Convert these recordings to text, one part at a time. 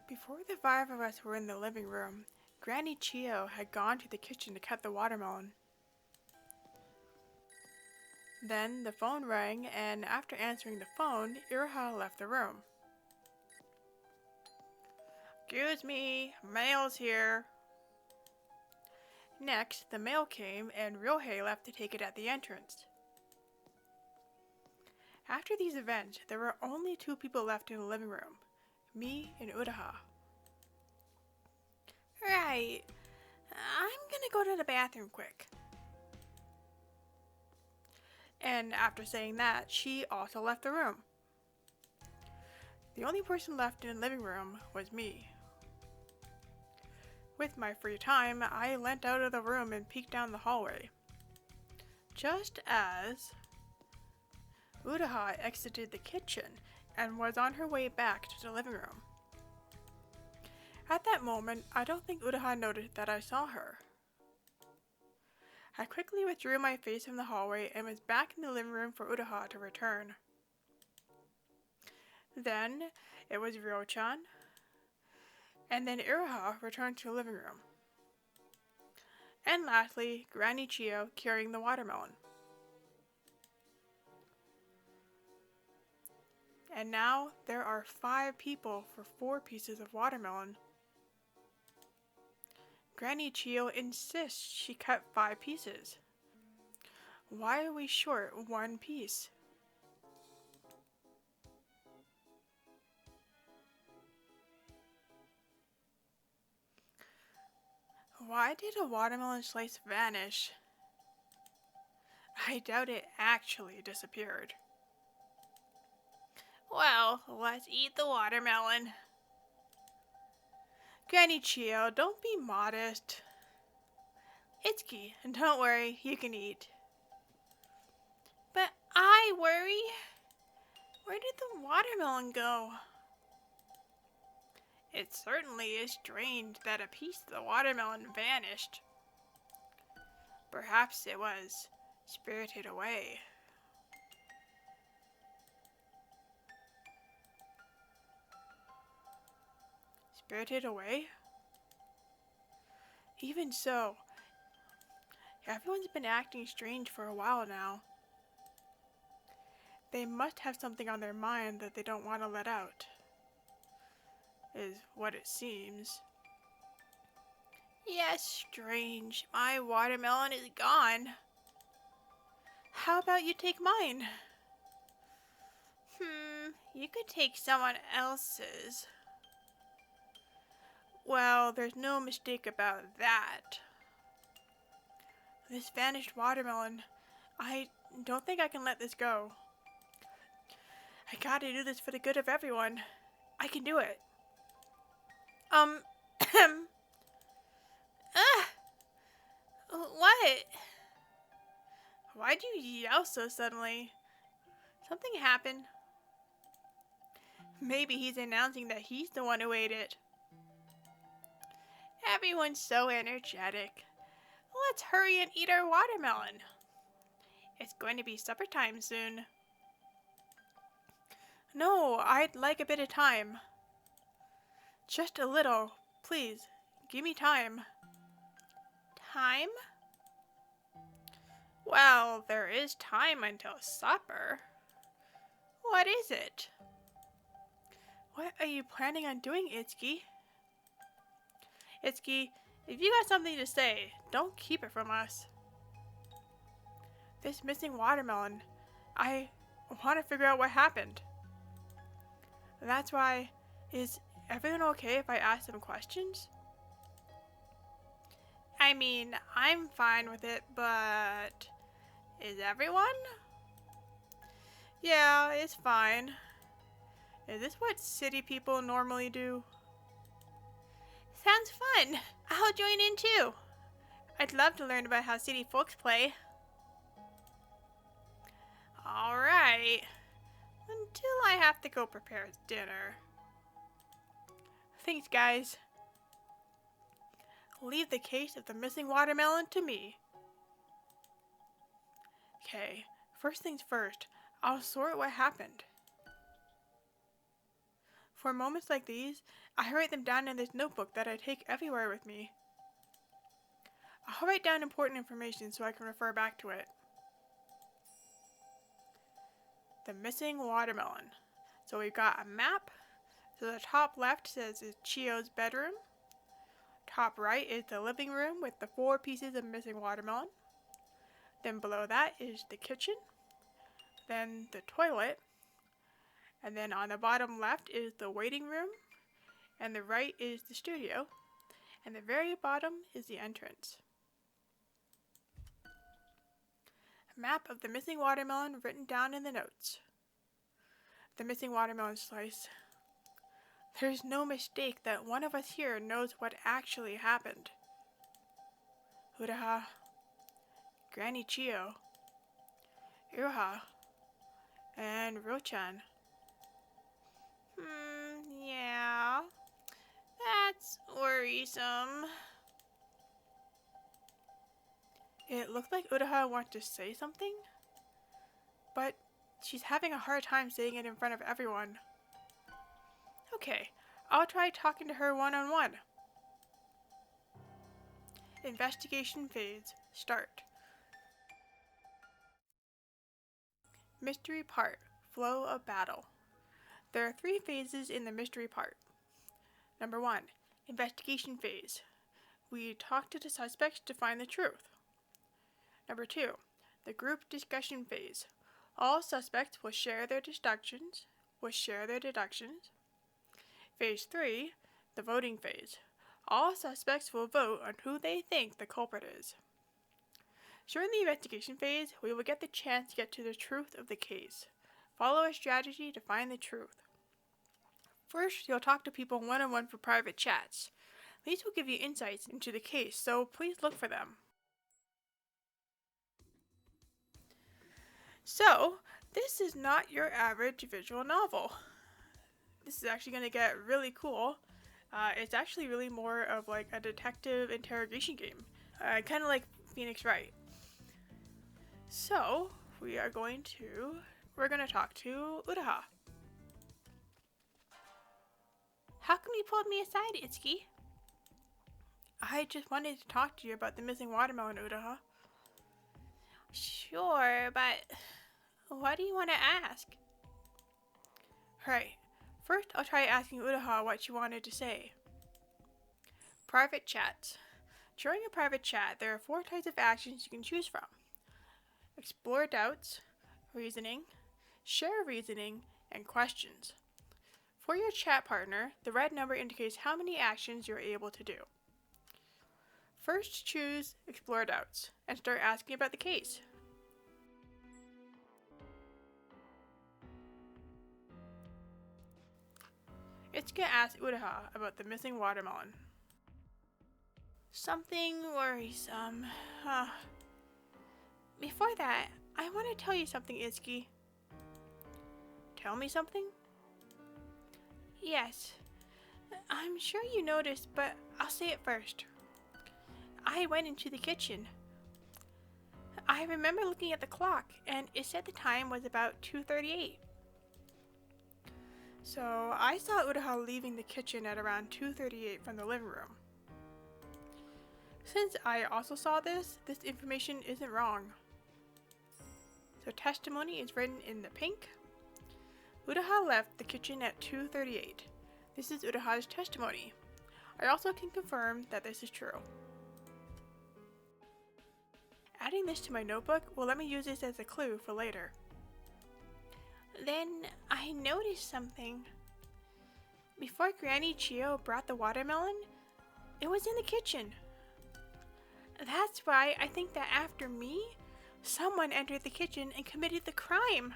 Before the five of us were in the living room, Granny Chio had gone to the kitchen to cut the watermelon. Then the phone rang, and after answering the phone, Iroha left the room. "Excuse me, mail's here." Next, the mail came, and Ryohei left to take it at the entrance. After these events, there were only two people left in the living room, me and Uraha. "Right, I'm gonna go to the bathroom quick." And after saying that, she also left the room. The only person left in the living room was me. With my free time, I leant out of the room and peeked down the hallway. Just as Uraha exited the kitchen and was on her way back to the living room. At that moment, I don't think Uraha noticed that I saw her. I quickly withdrew my face from the hallway and was back in the living room for Uraha to return. Then it was Ryo-chan, and then Iroha returned to the living room. And lastly, Granny Chio carrying the watermelon. And now there are 5 people for 4 pieces of watermelon. Granny Chio insists she cut 5 pieces. Why are we short 1 piece? Why did a watermelon slice vanish? I doubt it actually disappeared. Well, let's eat the watermelon. Granny Chio, don't be modest. Itsuki, don't worry, you can eat. But I worry. Where did the watermelon go? It certainly is strange that a piece of the watermelon vanished. Perhaps it was spirited away. Spirited away? Even so, everyone's been acting strange for a while now. They must have something on their mind that they don't want to let out, is what it seems. Yes, strange. My watermelon is gone. How about you take mine? You could take someone else's. Well, there's no mistake about that. This vanished watermelon, I don't think I can let this go. I gotta do this for the good of everyone. I can do it. What? Why'd you yell so suddenly? Something happened. Maybe he's announcing that he's the one who ate it. Everyone's so energetic. Let's hurry and eat our watermelon. It's going to be supper time soon. No, I'd like a bit of time. Just a little, please. Give me time. Time? Well, there is time until supper. What is it? What are you planning on doing, Itsuki? Itsuki, if you got something to say, don't keep it from us. This missing watermelon, I want to figure out what happened. That's why, is everyone okay if I ask some questions? I mean, I'm fine with it, but is everyone? Yeah, it's fine. Is this what city people normally do? Sounds fun. I'll join in too. I'd love to learn about how city folks play. Alright. Until I have to go prepare dinner. Thanks, guys. Leave the case of the missing watermelon to me. Okay, first things first, I'll sort what happened. For moments like these, I write them down in this notebook that I take everywhere with me. I'll write down important information so I can refer back to it. The missing watermelon. So we've got a map. So the top left says it's Chio's bedroom. Top right is the living room with the 4 pieces of missing watermelon. Then below that is the kitchen. Then the toilet. And then on the bottom left is the waiting room. And the right is the studio. And the very bottom is the entrance. A map of the missing watermelon written down in the notes. The missing watermelon slice. There's no mistake that one of us here knows what actually happened. Uraha, Granny Chio, Iroha, and Rochan. Yeah, that's worrisome. It looked like Uraha wanted to say something, but she's having a hard time saying it in front of everyone. Okay, I'll try talking to her one-on-one. Investigation phase, start. Mystery part, flow of battle. There are 3 phases in the mystery part. Number 1, investigation phase. We talk to the suspects to find the truth. Number 2, the group discussion phase. All suspects will share their deductions. Phase 3, the voting phase. All suspects will vote on who they think the culprit is. During the investigation phase, we will get the chance to get to the truth of the case. Follow a strategy to find the truth. First, you'll talk to people one-on-one for private chats. These will give you insights into the case, so please look for them. So, this is not your average visual novel. This is actually going to get really cool. It's actually really more of like a detective interrogation game. Kind of like Phoenix Wright. So, we're going to talk to Uraha. How come you pulled me aside, Itsuki? I just wanted to talk to you about the missing watermelon, Uraha. Sure, but what do you want to ask? Right. First, I'll try asking Uraha what she wanted to say. Private chats. During a private chat, there are 4 types of actions you can choose from. Explore doubts, reasoning, share reasoning, and questions. For your chat partner, the red number indicates how many actions you're able to do. First, choose Explore Doubts and start asking about the case. Itsuka asks Uraha about the missing watermelon. Something worrisome. Before that, I want to tell you something, Itsuki. Tell me something? Yes. I'm sure you noticed, but I'll say it first. I went into the kitchen. I remember looking at the clock, and it said the time was about 2:38. So I saw Uraha leaving the kitchen at around 2:38 from the living room. Since I also saw this information isn't wrong. So testimony is written in the pink. Uraha left the kitchen at 2:38. This is Uraha's testimony. I also can confirm that this is true. Adding this to my notebook will let me use this as a clue for later. Then I noticed something. Before Granny Chio brought the watermelon, it was in the kitchen. That's why I think that after me, someone entered the kitchen and committed the crime.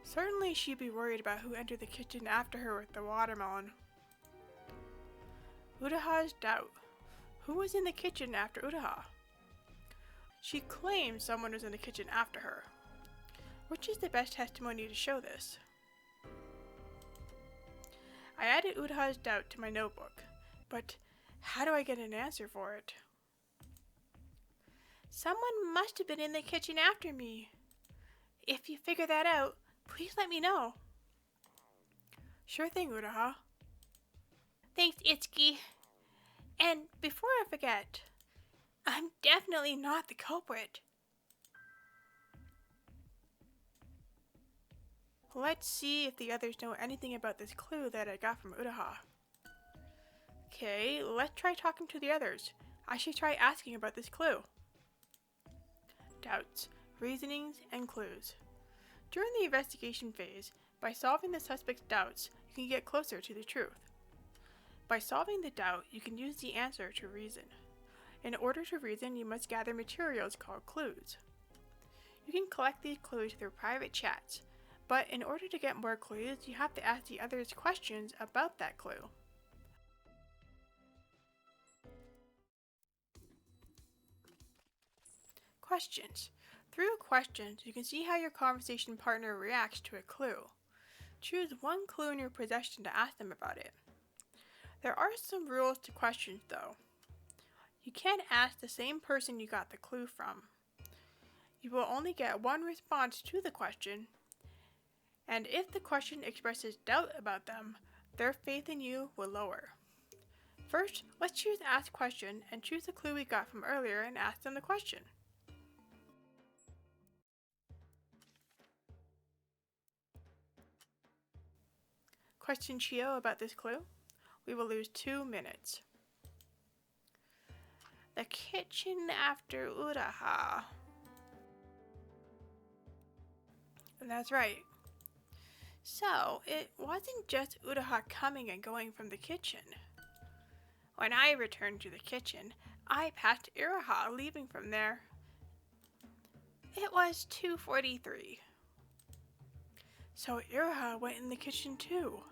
Certainly she'd be worried about who entered the kitchen after her with the watermelon. Uraha's doubt. Who was in the kitchen after Uraha? She claims someone was in the kitchen after her. Which is the best testimony to show this? I added Uraha's doubt to my notebook, but how do I get an answer for it? Someone must have been in the kitchen after me. If you figure that out, please let me know. Sure thing, Uraha. Thanks, Itsuki. And before I forget, I'm definitely not the culprit. Let's see if the others know anything about this clue that I got from Uraha. Okay, let's try talking to the others. I should try asking about this clue. Doubts, reasonings, and clues. During the investigation phase, by solving the suspect's doubts, you can get closer to the truth. By solving the doubt, you can use the answer to reason. In order to reason, you must gather materials called clues. You can collect these clues through private chats, but in order to get more clues, you have to ask the others questions about that clue. Questions. Through questions, you can see how your conversation partner reacts to a clue. Choose one clue in your possession to ask them about it. There are some rules to questions, though. You can't ask the same person you got the clue from. You will only get one response to the question, and if the question expresses doubt about them, their faith in you will lower. First, let's choose Ask Question and choose the clue we got from earlier and ask them the question. Question Chio about this clue. We will lose 2 minutes. The kitchen after Uraha. That's right. So, it wasn't just Uraha coming and going from the kitchen. When I returned to the kitchen, I passed Uraha leaving from there. It was 2:43. So Uraha went in the kitchen too.